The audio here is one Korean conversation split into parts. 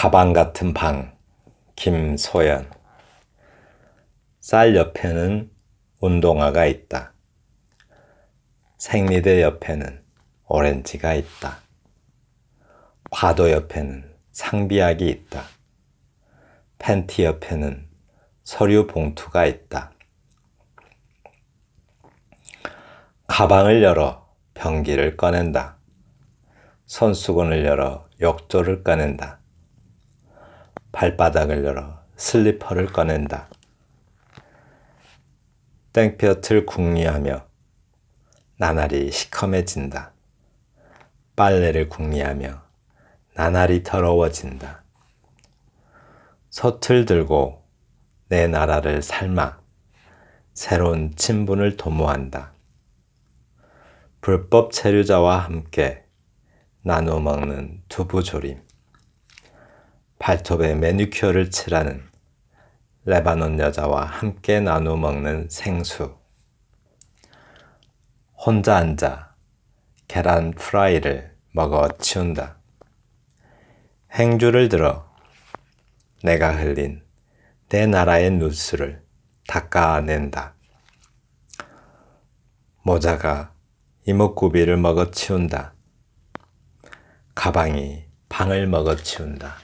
가방 같은 방, 김소연. 쌀 옆에는 운동화가 있다. 생리대 옆에는 오렌지가 있다. 과도 옆에는 상비약이 있다. 팬티 옆에는 서류 봉투가 있다. 가방을 열어 변기를 꺼낸다. 손수건을 열어 욕조를 꺼낸다. 발바닥을 열어 슬리퍼를 꺼낸다. 땡볕을 궁리하며 나날이 시커매진다. 빨래를 궁리하며 나날이 더러워진다. 솥을 들고 내 나라를 삶아 새로운 친분을 도모한다. 불법 체류자와 함께 나누어 먹는 두부조림. 발톱에 매니큐어를 칠하는 레바논 여자와 함께 나누어 먹는 생수. 혼자 앉아 계란 프라이를 먹어 치운다. 행주를 들어 내가 흘린 내 나라의 누수를 닦아낸다. 모자가 이목구비를 먹어 치운다. 가방이 방을 먹어 치운다.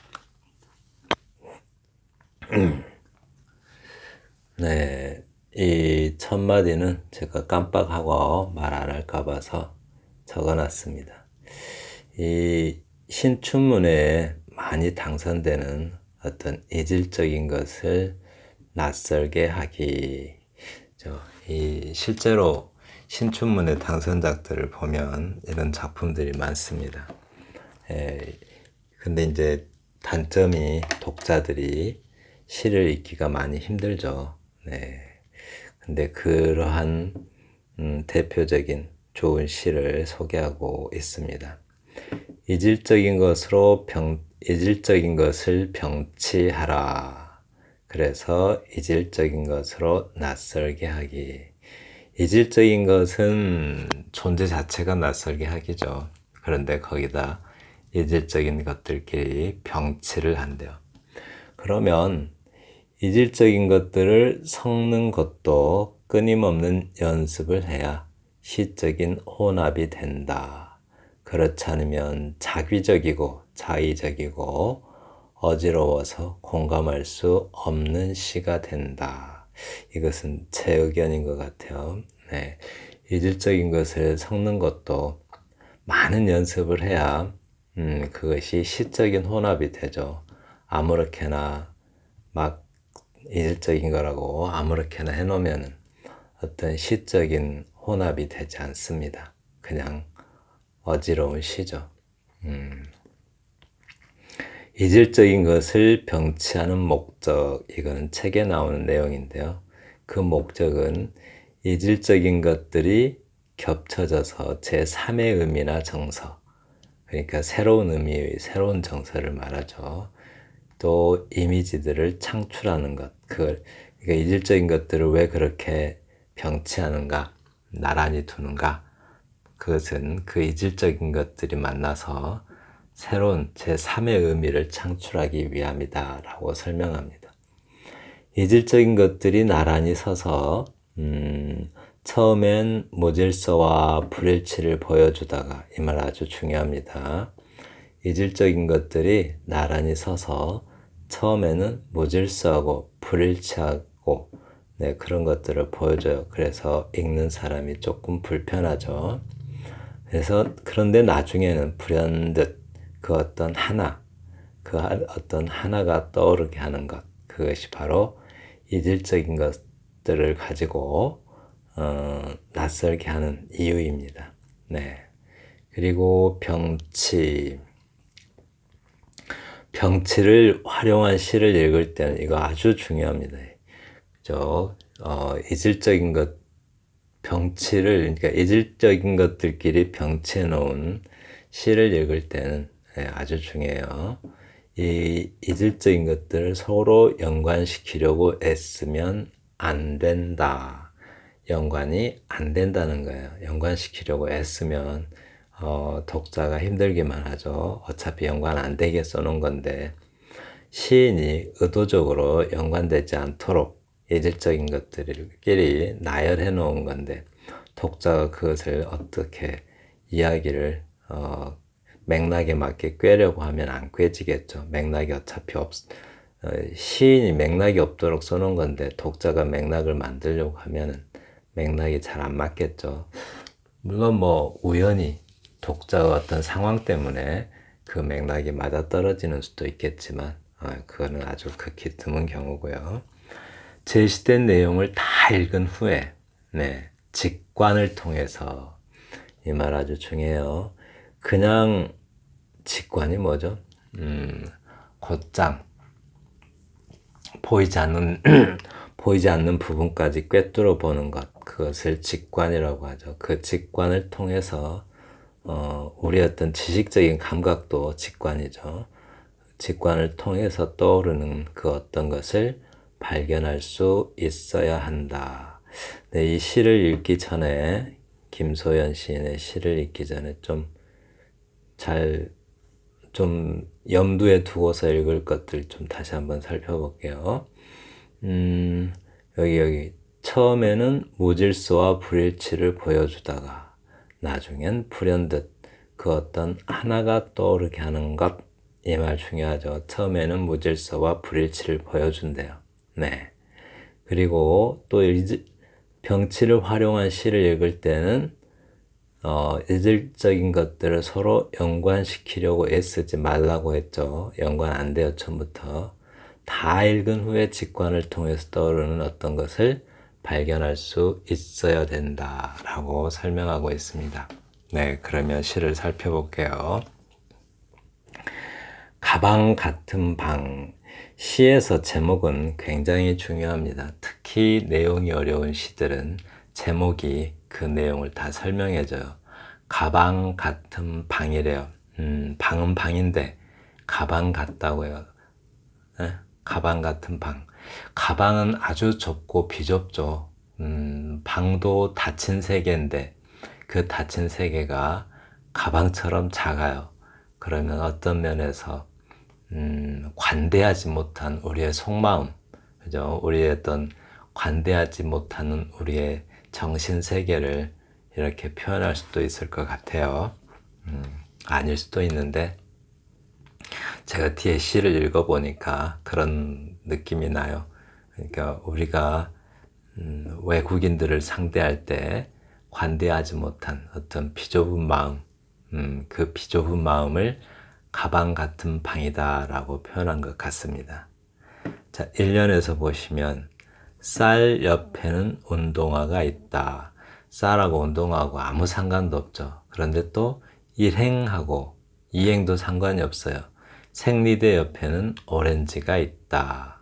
네, 이 첫 마디는 제가 깜빡하고 말 안 할까 봐서 적어놨습니다. 이 신춘문예에 많이 당선되는 어떤 이질적인 것을 낯설게 하기. 이 실제로 신춘문예 당선작들을 보면 이런 작품들이 많습니다. 근데 이제 단점이 독자들이 시를 읽기가 많이 힘들죠. 네. 근데 그러한 대표적인 좋은 시를 소개하고 있습니다. 이질적인 것을 병치하라. 그래서 이질적인 것으로 낯설게 하기. 이질적인 것은 존재 자체가 낯설게 하기죠. 그런데 거기다 이질적인 것들끼리 병치를 한대요. 그러면 이질적인 것들을 섞는 것도 끊임없는 연습을 해야 시적인 혼합이 된다. 그렇지 않으면 자기적이고 자의적이고 어지러워서 공감할 수 없는 시가 된다. 이것은 제 의견인 것 같아요. 네. 이질적인 것을 섞는 것도 많은 연습을 해야 그것이 시적인 혼합이 되죠. 아무렇게나 막 이질적인 거라고 아무렇게나 해놓으면 어떤 시적인 혼합이 되지 않습니다. 그냥 어지러운 시죠. 이질적인 것을 병치하는 목적, 이거는 책에 나오는 내용인데요. 그 목적은 이질적인 것들이 겹쳐져서 제3의 의미나 정서, 그러니까 새로운 의미의 새로운 정서를 말하죠. 또 이미지들을 창출하는 것, 그러니까 이질적인 것들을 왜 그렇게 병치하는가, 나란히 두는가, 그것은 그 이질적인 것들이 만나서 새로운 제3의 의미를 창출하기 위함이다 라고 설명합니다. 이질적인 것들이 나란히 서서 처음엔 모질서와 불일치를 보여주다가, 이 말 아주 중요합니다. 이질적인 것들이 나란히 서서 처음에는 모질서하고 불일치하고 그런 것들을 보여줘요. 그래서 읽는 사람이 조금 불편하죠. 그래서 그런데 나중에는 불현듯 그 어떤 하나가 떠오르게 하는 것, 그것이 바로 이질적인 것들을 가지고 낯설게 하는 이유입니다. 네. 그리고 병치를 활용한 시를 읽을 때는 이거 아주 중요합니다. 이질적인 것, 그러니까 이질적인 것들끼리 병치해 놓은 시를 읽을 때는 아주 중요해요. 이 이질적인 것들을 서로 연관시키려고 애쓰면 안 된다. 연관이 안 된다는 거예요. 연관시키려고 애쓰면 독자가 힘들기만 하죠. 어차피 연관 안 되게 써놓은 건데, 시인이 의도적으로 연관되지 않도록 예질적인 것들끼리 나열해 놓은 건데 독자가 그것을 어떻게 이야기를 맥락에 맞게 꿰려고 하면 안 꿰지겠죠. 맥락이 어차피 시인이 맥락이 없도록 써놓은 건데 독자가 맥락을 만들려고 하면은 맥락이 잘 안 맞겠죠. 물론 뭐 우연히 독자가 어떤 상황 때문에 그 맥락이 맞아떨어지는 수도 있겠지만 그거는 아주 극히 드문 경우고요. 제시된 내용을 다 읽은 후에 직관을 통해서, 이 말 아주 중요해요. 그냥 직관이 뭐죠? 곧장 보이지 않는 보이지 않는 부분까지 꿰뚫어 보는 것, 그것을 직관이라고 하죠. 그 직관을 통해서 우리 어떤 지식적인 감각도 직관이죠. 직관을 통해서 떠오르는 그 어떤 것을 발견할 수 있어야 한다. 네, 이 시를 읽기 전에, 김소연 시인의 시를 읽기 전에 좀 염두에 두고서 읽을 것들 좀 다시 한번 살펴볼게요. 여기 처음에는 무질서와 불일치를 보여주다가 나중엔 불현듯 그 어떤 하나가 떠오르게 하는 것, 이 말 중요하죠. 처음에는 무질서와 불일치를 보여준대요. 네. 그리고 또 병치를 활용한 시를 읽을 때는 이질적인 것들을 서로 연관시키려고 애쓰지 말라고 했죠. 연관 안 돼요, 처음부터. 다 읽은 후에 직관을 통해서 떠오르는 어떤 것을 발견할 수 있어야 된다라고 설명하고 있습니다. 네, 그러면 시를 살펴볼게요. 가방 같은 방. 시에서 제목은 굉장히 중요합니다. 특히 내용이 어려운 시들은 제목이 그 내용을 다 설명해줘요. 가방 같은 방이래요. 방은 방인데 가방 같다고요. 네? 가방 같은 방. 가방은 아주 좁고 비좁죠. 방도 닫힌 세계인데 그 닫힌 세계가 가방처럼 작아요. 그러면 어떤 면에서 관대하지 못한 우리의 속마음, 그죠? 우리의 어떤 관대하지 못하는 우리의 정신 세계를 이렇게 표현할 수도 있을 것 같아요. 아닐 수도 있는데 제가 뒤에 시를 읽어보니까 그런 느낌이 나요. 그러니까 우리가 외국인들을 상대할 때 관대하지 못한 어떤 비좁은 마음, 그 비좁은 마음을 가방 같은 방이다 라고 표현한 것 같습니다. 자, 1년에서 보시면 쌀 옆에는 운동화가 있다. 쌀하고 운동화하고 아무 상관도 없죠. 그런데 또 일행하고 이행도 상관이 없어요. 생리대 옆에는 오렌지가 있다.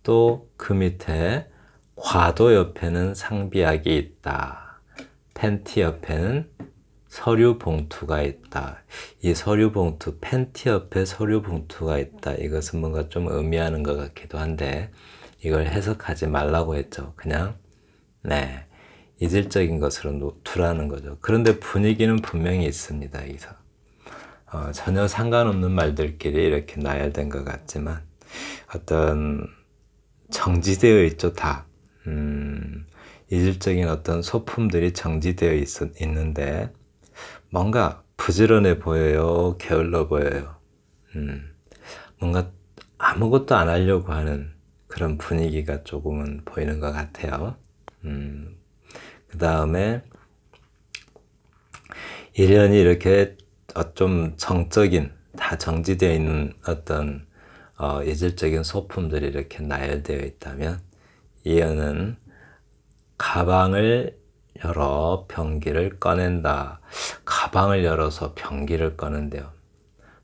또 그 밑에 과도 옆에는 상비약이 있다. 팬티 옆에는 서류 봉투가 있다. 이 서류 봉투, 팬티 옆에 서류 봉투가 있다. 이것은 뭔가 좀 의미하는 것 같기도 한데 이걸 해석하지 말라고 했죠. 그냥 이질적인 것으로 두라는 거죠. 그런데 분위기는 분명히 있습니다. 여기서 전혀 상관없는 말들끼리 이렇게 나열된 것 같지만 어떤 정지되어 있죠. 다 이질적인 어떤 소품들이 정지되어 있는데 뭔가 부지런해 보여요? 게을러 보여요? 뭔가 아무것도 안 하려고 하는 그런 분위기가 조금은 보이는 것 같아요. 그 다음에 1년이 이렇게 좀 정적인, 다 정지되어 있는 어떤 예절적인 소품들이 이렇게 나열되어 있다면 이 연은 가방을 열어 병기를 꺼낸다. 가방을 열어서 병기를 꺼낸대요.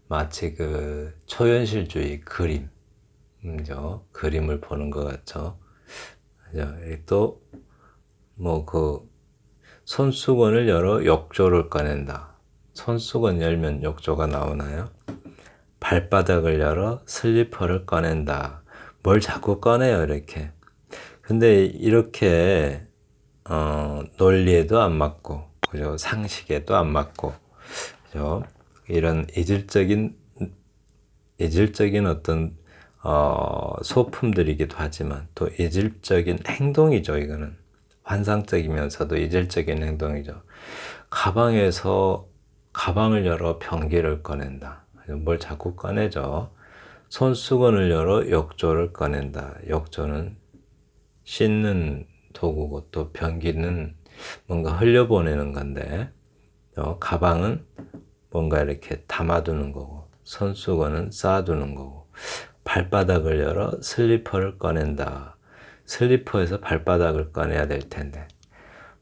마치 그 초현실주의 그림죠. 그림을 보는 것 같죠. 또 뭐 그 손수건을 열어 욕조를 꺼낸다. 손수건 열면 욕조가 나오나요? 발바닥을 열어 슬리퍼를 꺼낸다. 뭘 자꾸 꺼내요, 이렇게. 근데 이렇게 논리에도 안 맞고, 그죠? 상식에도 안 맞고, 그죠? 이런 이질적인 어떤 소품들이기도 하지만 또 이질적인 행동이죠. 이거는 환상적이면서도 이질적인 행동이죠. 가방에서 가방을 열어 변기를 꺼낸다. 뭘 자꾸 꺼내죠. 손수건을 열어 욕조를 꺼낸다. 욕조는 씻는 도구고 또 변기는 뭔가 흘려보내는 건데, 가방은 뭔가 이렇게 담아두는 거고, 손수건은 쌓아두는 거고, 발바닥을 열어 슬리퍼를 꺼낸다. 슬리퍼에서 발바닥을 꺼내야 될 텐데,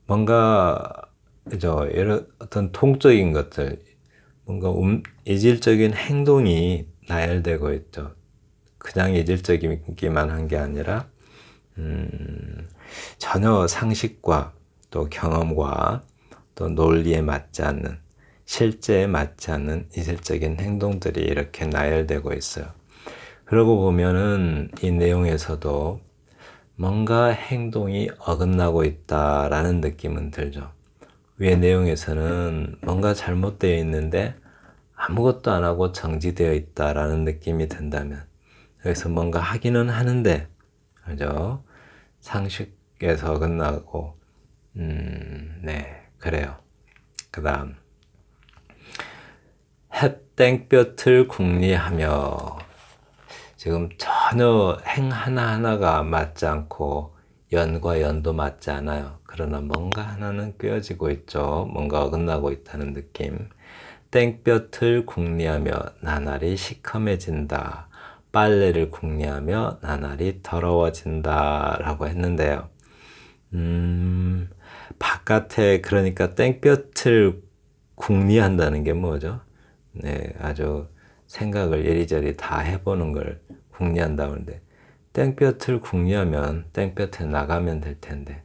뭔가 이런 어떤 통적인 것들, 뭔가 이질적인 행동이 나열되고 있죠. 그냥 이질적이기만 한 게 아니라 전혀 상식과 또 경험과 또 논리에 맞지 않는, 실제에 맞지 않는 이질적인 행동들이 이렇게 나열되고 있어요. 그러고 보면은 이 내용에서도 뭔가 행동이 어긋나고 있다라는 느낌은 들죠. 위의 내용에서는 뭔가 잘못되어 있는데 아무것도 안 하고 정지되어 있다라는 느낌이 든다면, 여기서 뭔가 하기는 하는데, 그죠? 상식에서 어긋나고, 네, 그래요. 그 다음, 햇땡볕을 궁리하며, 지금 전혀 행 하나하나가 맞지 않고 연과 연도 맞지 않아요. 그러나 뭔가 하나는 꿰어지고 있죠. 뭔가 어긋나고 있다는 느낌. 땡볕을 궁리하며 나날이 시커매진다. 빨래를 궁리하며 나날이 더러워진다. 라고 했는데요. 바깥에, 그러니까 땡볕을 궁리한다는 게 뭐죠? 네, 아주 생각을 이리저리 다 해보는 걸 궁리한다고 하는데, 땡볕을 궁리하면 땡볕에 나가면 될 텐데,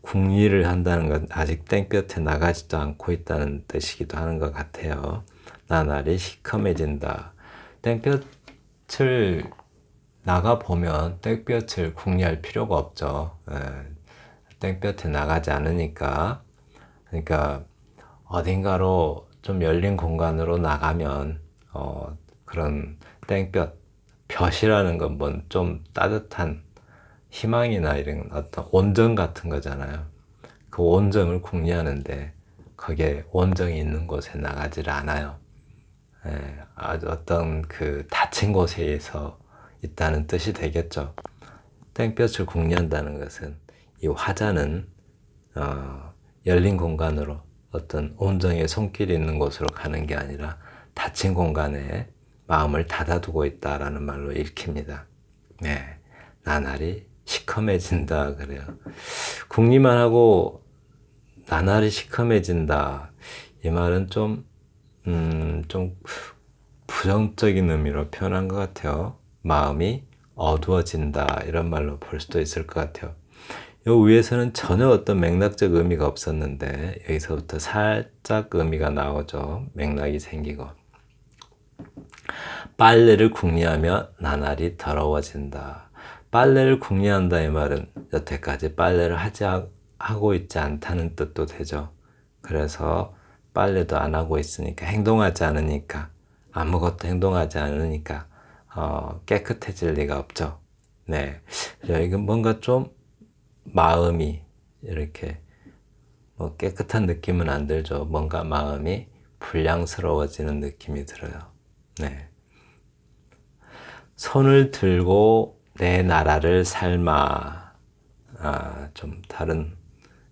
궁리를 한다는 건 아직 땡볕에 나가지도 않고 있다는 뜻이기도 하는 것 같아요. 나날이 시커매진다. 땡볕을 나가보면 땡볕을 궁리할 필요가 없죠. 땡볕에 나가지 않으니까. 그러니까 어딘가로 좀 열린 공간으로 나가면 그런 땡볕, 볕이라는 건 뭐 좀 따뜻한 희망이나 이런 어떤 온정 같은 거잖아요. 그 온정을 궁리하는데 거기에 온정이 있는 곳에 나가질 않아요. 아주 어떤 그 닫힌 곳에서 있다는 뜻이 되겠죠. 땡볕을 궁리한다는 것은 이 화자는 열린 공간으로 어떤 온정의 손길이 있는 곳으로 가는 게 아니라 닫힌 공간에 마음을 닫아두고 있다라는 말로 읽힙니다. 네, 나날이 시커매진다 그래요. 궁리만 하고 나날이 시커매진다. 이 말은 좀 부정적인 의미로 표현한 것 같아요. 마음이 어두워진다 이런 말로 볼 수도 있을 것 같아요. 요 위에서는 전혀 어떤 맥락적 의미가 없었는데 여기서부터 살짝 의미가 나오죠. 맥락이 생기고. 빨래를 궁리하며 나날이 더러워진다. 빨래를 궁리한다 이 말은 여태까지 빨래를 하고 있지 않다는 뜻도 되죠. 그래서 빨래도 안 하고 있으니까, 행동하지 않으니까, 아무것도 행동하지 않으니까 깨끗해질 리가 없죠. 네, 이건 뭔가 좀 마음이 이렇게 뭐 깨끗한 느낌은 안 들죠. 뭔가 마음이 불량스러워지는 느낌이 들어요. 네. 손을 들고 내 나라를 삶아. 좀 다른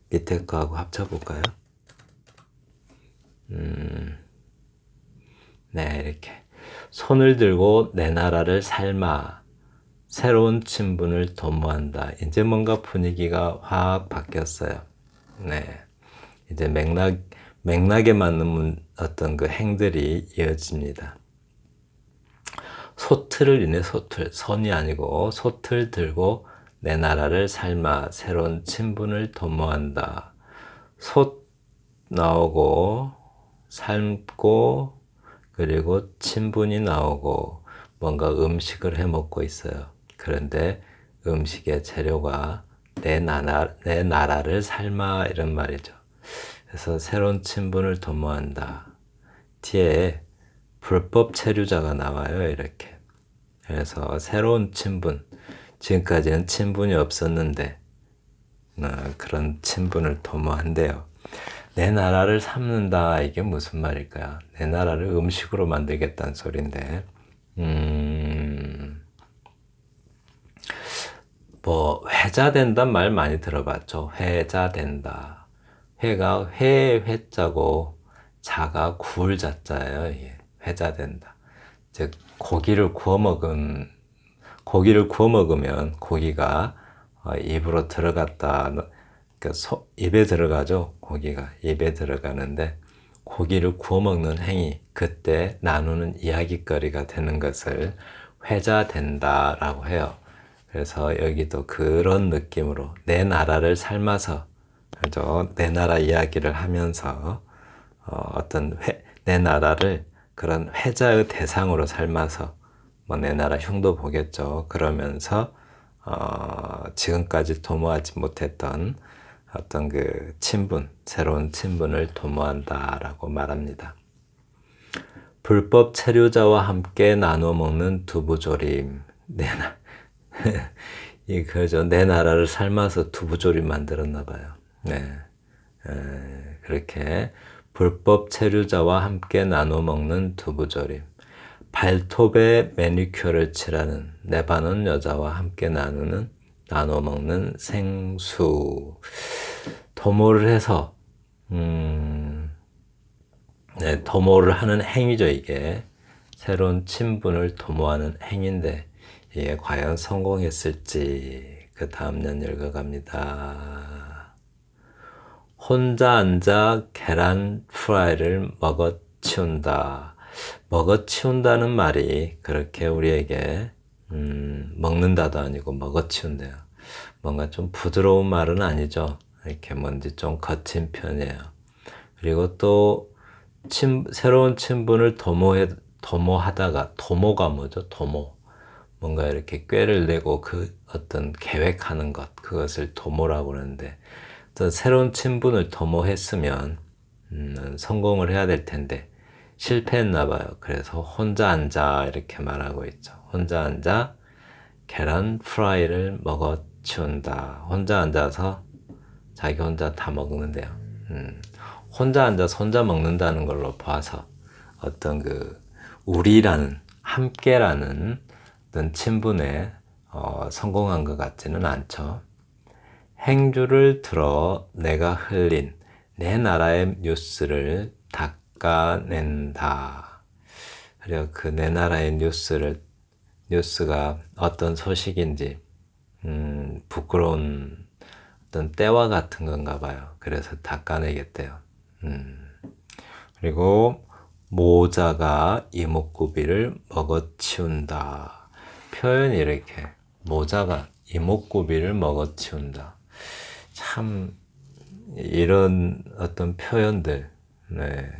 밑에 거하고 합쳐볼까요? 네, 이렇게. 손을 들고 내 나라를 삶아. 새로운 친분을 도모한다. 이제 뭔가 분위기가 확 바뀌었어요. 네. 이제 맥락에 맞는 어떤 그 행들이 이어집니다. 소틀을 이내 소틀, 선이 아니고 소틀 들고 내 나라를 삶아 새로운 친분을 도모한다. 솥 나오고 삶고 그리고 친분이 나오고 뭔가 음식을 해 먹고 있어요. 그런데 음식의 재료가 내 나라를 삶아 이런 말이죠. 그래서 새로운 친분을 도모한다. 뒤에 불법 체류자가 나와요. 이렇게. 그래서 새로운 친분, 지금까지는 친분이 없었는데 그런 친분을 도모한대요. 내 나라를 삼는다, 이게 무슨 말일까요? 내 나라를 음식으로 만들겠다는 소린데, 뭐 회자된단 말 많이 들어봤죠. 회자된다. 회가 회자고 자가 구울 자자예요. 예. 회자된다. 즉 고기를 구워 먹으면 고기가 입으로 들어갔다. 그러니까 입에 들어가죠. 고기가 입에 들어가는데 고기를 구워 먹는 행위, 그때 나누는 이야깃거리가 되는 것을 회자된다라고 해요. 그래서 여기도 그런 느낌으로 내 나라를 삶아서, 그죠? 내 나라 이야기를 하면서 내 나라를 그런 회자의 대상으로 삶아서, 뭐 내 나라 흉도 보겠죠. 그러면서 지금까지 도모하지 못했던 어떤 그 친분, 새로운 친분을 도모한다라고 말합니다. 불법 체류자와 함께 나눠 먹는 두부조림. 그죠. 내 나라를 삶아서 두부조림 만들었나 봐요. 네. 그렇게 불법 체류자와 함께 나눠 먹는 두부조림. 발톱에 매니큐어를 칠하는 내바는 여자와 함께 나눠 먹는 생수. 도모를 해서 도모를 하는 행위죠. 이게 새로운 친분을 도모하는 행위인데 이게 과연 성공했을지 그 다음 년 읽어갑니다. 혼자 앉아 계란 프라이를 먹어치운다. 먹어치운다는 말이 그렇게 우리에게 먹는다도 아니고 먹어치운대요. 뭔가 좀 부드러운 말은 아니죠. 이렇게 뭔지 좀 거친 편이에요. 그리고 또 새로운 친분을 도모하다가, 도모가 뭐죠? 도모. 뭔가 이렇게 꾀를 내고 그 어떤 계획하는 것, 그것을 도모라고 그러는데, 또 새로운 친분을 도모했으면 성공을 해야 될 텐데 실패했나 봐요. 그래서 혼자 앉아 이렇게 말하고 있죠. 혼자 앉아 계란 프라이를 먹어치운다. 혼자 앉아서 자기 혼자 다 먹는데요. 혼자 앉아서 혼자 먹는다는 걸로 봐서 어떤 그 우리라는, 함께라는 어떤 친분에 성공한 것 같지는 않죠. 행주를 들어 내가 흘린 내 나라의 뉴스를 닦아낸다. 그리고 그 내 나라의 뉴스가 어떤 소식인지 부끄러운 어떤 때와 같은 건가 봐요. 그래서 닦아내겠대요. 그리고 모자가 이목구비를 먹어치운다. 표현이 이렇게, 모자가 이목구비를 먹어치운다. 참 이런 어떤 표현들, 네,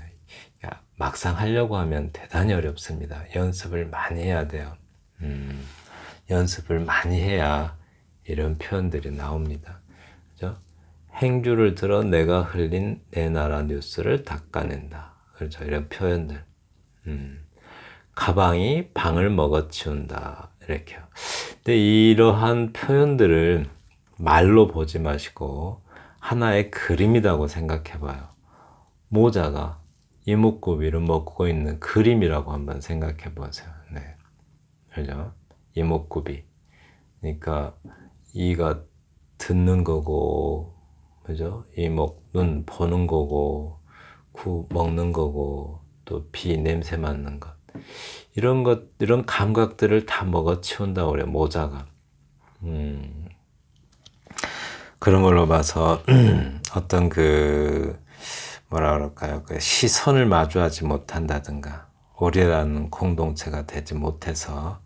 막상 하려고 하면 대단히 어렵습니다. 연습을 많이 해야 돼요. 연습을 많이 해야 이런 표현들이 나옵니다. 그죠? 행주를 들어 내가 흘린 내 나라 뉴스를 닦아낸다. 그렇죠? 이런 표현들. 가방이 방을 먹어치운다. 이렇게요. 근데 이러한 표현들을 말로 보지 마시고 하나의 그림이라고 생각해 봐요. 모자가 이목구비를 먹고 있는 그림이라고 한번 생각해 보세요. 네. 그죠? 이목구비. 그러니까 이가 듣는 거고, 그죠? 이목, 눈 보는 거고, 구 먹는 거고, 또 비 냄새 맡는 것. 이런 감각들을 다 먹어치운다고 그래요, 모자가. 그런 걸로 봐서 어떤 뭐라 그럴까요? 그 시선을 마주하지 못한다든가, 우리라는 공동체가 되지 못하고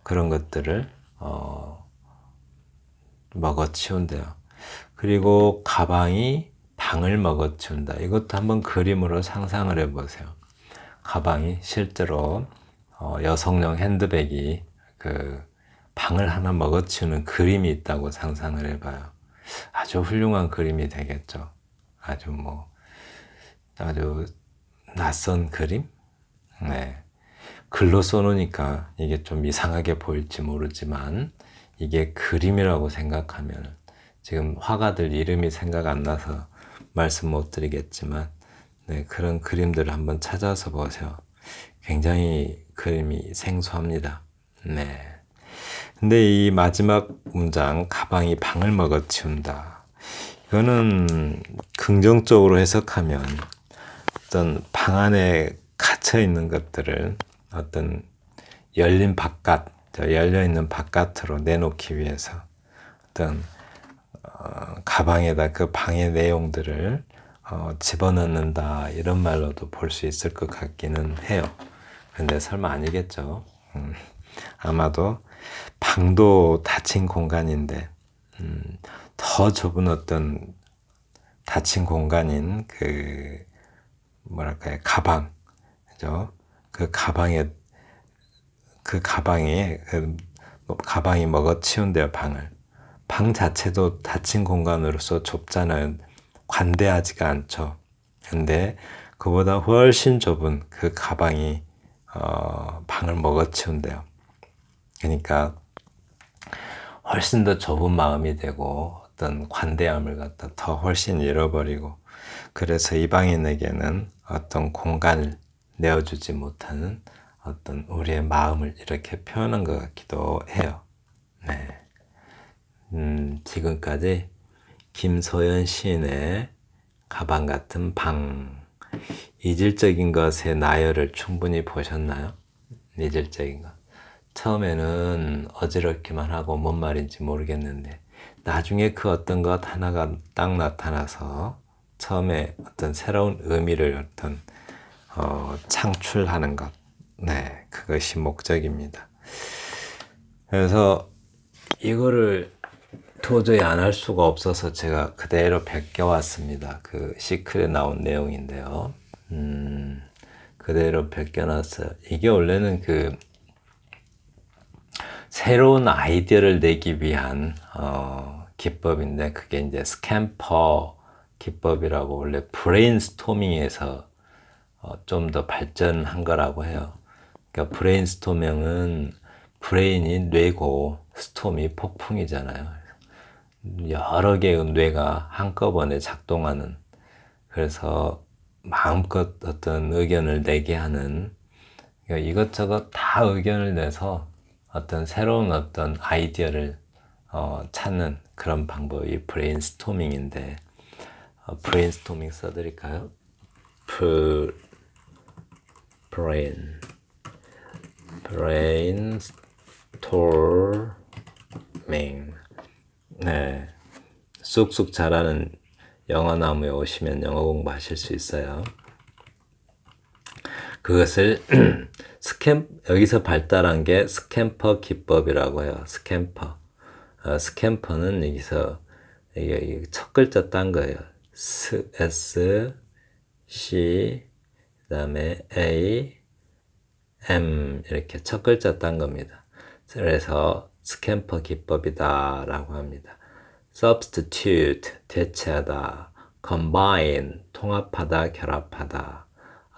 그런 것들을 먹어치운대요. 그리고 가방이 방을 먹어치운다. 이것도 한번 그림으로 상상을 해보세요. 가방이 실제로 여성용 핸드백이 그 방을 하나 먹어치우는 그림이 있다고 상상을 해봐요. 아주 훌륭한 그림이 되겠죠. 아주 낯선 그림? 네. 글로 써놓으니까 이게 좀 이상하게 보일지 모르지만 이게 그림이라고 생각하면 지금 화가들 이름이 생각 안 나서 말씀 못 드리겠지만 네, 그런 그림들을 한번 찾아서 보세요. 굉장히 그림이 생소합니다. 네. 근데 이 마지막 문장 가방이 방을 먹어치운다. 이거는 긍정적으로 해석하면 어떤 방 안에 갇혀 있는 것들을 어떤 열린 바깥, 열려 있는 바깥으로 내놓기 위해서 어떤 가방에다 그 방의 내용들을 집어넣는다 이런 말로도 볼 수 있을 것 같기는 해요. 근데 설마 아니겠죠. 아마도 방도 닫힌 공간인데 더 좁은 어떤 닫힌 공간인 그 뭐랄까요 가방, 그죠? 그 가방이 먹어치운대요 방을. 방 자체도 닫힌 공간으로서 좁잖아요. 관대하지가 않죠. 근데 그보다 훨씬 좁은 그 가방이 방을 먹어치운대요. 그러니까 훨씬 더 좁은 마음이 되고 어떤 관대함을 갖다 더 훨씬 잃어버리고 그래서 이방인에게는 어떤 공간을 내어주지 못하는 어떤 우리의 마음을 이렇게 표현한 것 같기도 해요. 네. 지금까지 김소연 시인의 가방 같은 방, 이질적인 것의 나열을 충분히 보셨나요? 이질적인 것. 처음에는 어지럽기만 하고 뭔 말인지 모르겠는데 나중에 그 어떤 것 하나가 딱 나타나서 처음에 어떤 새로운 의미를 어떤 창출하는 것, 네, 그것이 목적입니다. 그래서 이거를 도저히 안 할 수가 없어서 제가 그대로 베껴왔습니다. 그 시클에 나온 내용인데요. 그대로 베껴놨어요. 이게 원래는 그 새로운 아이디어를 내기 위한 기법인데 그게 이제 스캠퍼 기법이라고 원래 브레인스토밍에서 좀 더 발전한 거라고 해요. 그러니까 브레인스토밍은 브레인이 뇌고 스톰이 폭풍이잖아요. 여러 개의 뇌가 한꺼번에 작동하는, 그래서 마음껏 어떤 의견을 내게 하는, 그러니까 이것저것 다 의견을 내서 어떤 새로운 어떤 아이디어를 찾는 그런 방법이 브레인스토밍인데 브레인스토밍 써드릴까요? 브레인스토밍. 네, 쑥쑥 자라는 영어 나무에 오시면 영어 공부하실 수 있어요. 그것을 여기서 발달한 게 스캠퍼 기법이라고 해요. 스캠퍼는 여기서 이게 첫 글자 딴 거예요. S, C, 그다음에 A, M 이렇게 첫 글자 딴 겁니다. 그래서 스캠퍼 기법이다라고 합니다. substitute 대체하다, combine 통합하다, 결합하다,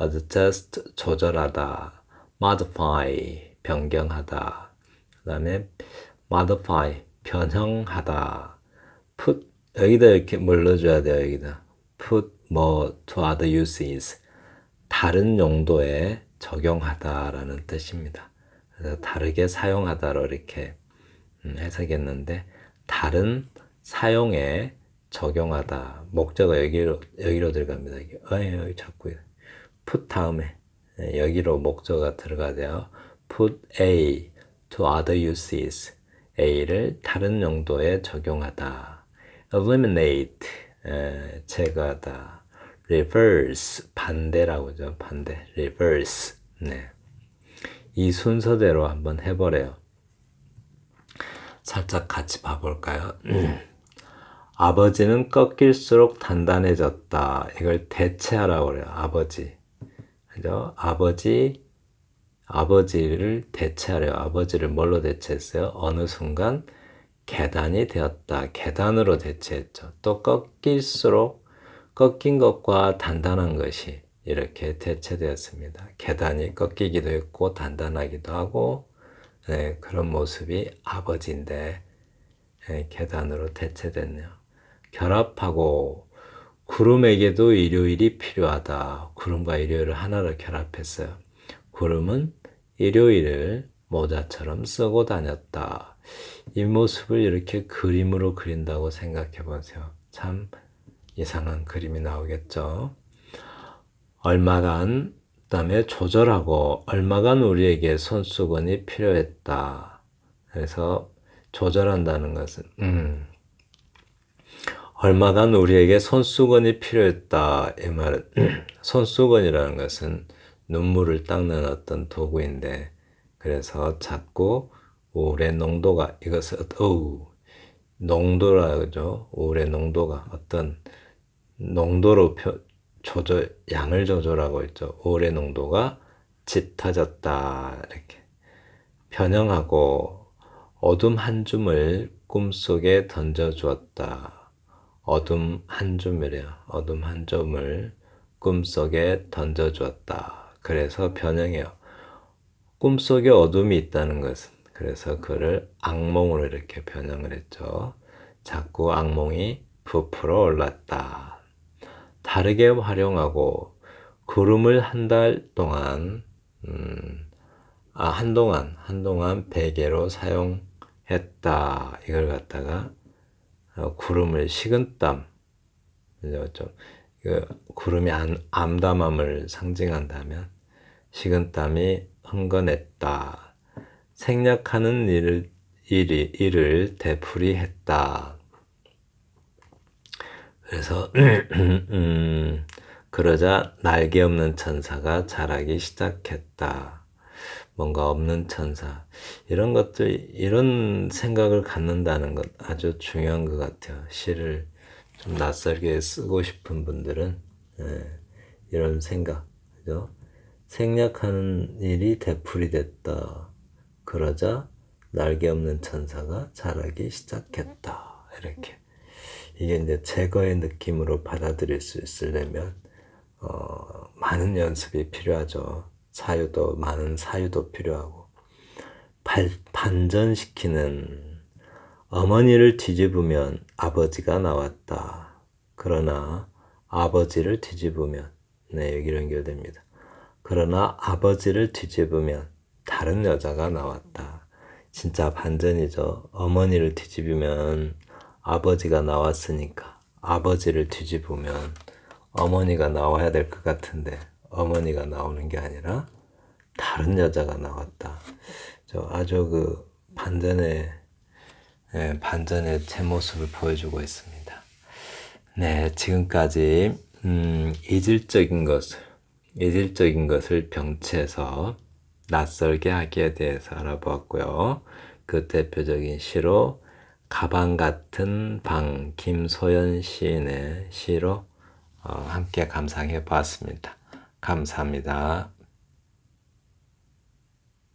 adjust 조절하다, modify 변경하다, 그다음에 modify 변형하다, put 여기다 이렇게 뭘 넣어줘야 돼요. 여기다 put more to other uses 다른 용도에 적용하다라는 뜻입니다. 그래서 다르게 사용하다로 이렇게 해석했는데 다른 사용에 적용하다. 목적어 여기로 들어갑니다. 여기 자꾸 put 다음에 여기로 목적어가 들어가대요. put A to other uses. A를 다른 용도에 적용하다. eliminate 제거하다. reverse 반대라고 하죠. 반대. reverse. 네. 이 순서대로 한번 해보래요. 살짝 같이 봐볼까요? 아버지는 꺾일수록 단단해졌다. 이걸 대체하라고 그래요. 아버지. 그죠? 아버지를 대체하래요. 아버지를 뭘로 대체했어요? 어느 순간 계단이 되었다. 계단으로 대체했죠. 또 꺾일수록 꺾인 것과 단단한 것이 이렇게 대체되었습니다. 계단이 꺾이기도 했고 단단하기도 하고 네, 그런 모습이 아버지인데 네, 계단으로 대체됐네요. 결합하고 구름에게도 일요일이 필요하다. 구름과 일요일을 하나로 결합했어요. 구름은 일요일을 모자처럼 쓰고 다녔다. 이 모습을 이렇게 그림으로 그린다고 생각해 보세요. 참 이상한 그림이 나오겠죠. 얼마간, 그다음에 조절하고 얼마간 우리에게 손수건이 필요했다. 그래서 조절한다는 것은 얼마간 우리에게 손수건이 필요했다. 이 말은 손수건이라는 것은 눈물을 닦는 어떤 도구인데 그래서 자꾸 우울의 농도가 이것을 농도라 그러죠. 우울의 농도가 어떤 농도로 양을 조절하고 있죠. 우울의 농도가 짙어졌다. 이렇게 변형하고 어둠 한 줌을 꿈속에 던져주었다. 어둠 한 줌이래요. 어둠 한 줌을 꿈속에 던져주었다. 그래서 변형해요. 꿈속에 어둠이 있다는 것은 그래서 그를 악몽으로 이렇게 변형을 했죠. 자꾸 악몽이 부풀어 올랐다. 다르게 활용하고 구름을 한 달 동안 한동안 베개로 사용했다. 이걸 갖다가 구름을 식은땀 좀 구름이 암담함을 상징한다면 식은땀이 흥건했다. 생략하는 일을 되풀이했다. 그래서 그러자 날개 없는 천사가 자라기 시작했다. 뭔가 없는 천사 이런 것들 이런 생각을 갖는다는 것 아주 중요한 것 같아요. 시를 좀 낯설게 쓰고 싶은 분들은 이런 생각 그죠? 생략하는 일이 되풀이됐다. 그러자 날개 없는 천사가 자라기 시작했다. 이렇게 이게 이제 제거의 느낌으로 받아들일 수 있으려면 많은 연습이 필요하죠. 많은 사유도 필요하고 반전시키는 어머니를 뒤집으면 아버지가 나왔다. 그러나 아버지를 뒤집으면 네, 여기로 연결됩니다. 그러나 아버지를 뒤집으면 다른 여자가 나왔다. 진짜 반전이죠. 어머니를 뒤집으면 아버지가 나왔으니까 아버지를 뒤집으면 어머니가 나와야 될 것 같은데 어머니가 나오는 게 아니라 다른 여자가 나왔다. 아주 그 반전의 제 모습을 보여주고 있습니다. 네, 지금까지 이질적인 것을 병치해서 낯설게 하기에 대해서 알아보았고요. 그 대표적인 시로 가방 같은 방 김소연 시인의 시로 함께 감상해 보았습니다. 감사합니다.